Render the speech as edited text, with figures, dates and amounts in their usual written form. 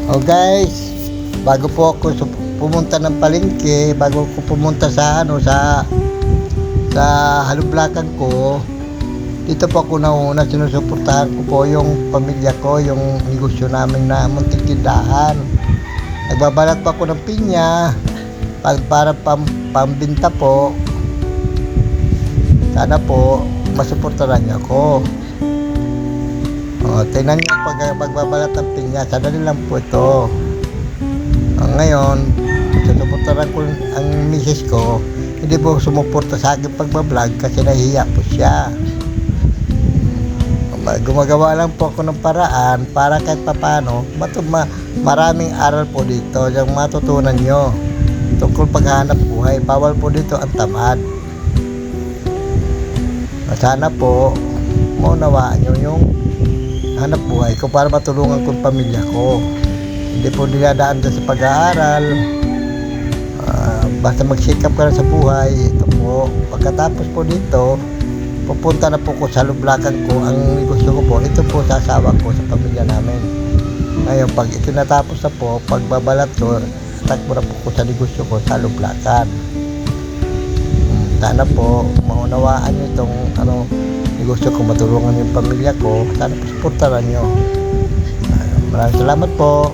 Oh guys, bago po ako pumunta ng palengke, bago ko pumunta sa halublakan ko, dito po ako nauna, sinusuportahan ko po yung pamilya ko, yung negosyo namin na munting tindahan. Nagbabalat pa ako ng pinya para pambinta po. Sana po masuportahan niyo ako. Tingnan niyo pagbabalat ng pinya, sadali lang po ito. Ngayon, susuportahan ko ang misis ko, hindi po sumuporta sa akin pagbablog kasi nahihiya po siya. Gumagawa lang po ako ng paraan para kahit papano maraming aral po dito yung matutunan nyo tungkol paghahanap buhay. Bawal po dito ang tamad. Sana po maunawaan nyo yung hanap buhay ko para matulungan ko ang pamilya ko. Hindi po dinadaan sa pag-aaral. Basta magsikap ka na sa buhay. Ito po, pagkatapos po dito, pupunta na po ko sa lublakan ko. Ang gusto ko po, ito po sa asawa ko, sa pamilya namin. Ngayon, pag ito natapos na po, pagbabalat ko, takbo na po ko sa negosyo ko sa lublakan. Sana po, maunawaan nyo itong negosyo ko, matulungan yung pamilya ko. Sana po supportaran nyo. Maraming salamat po.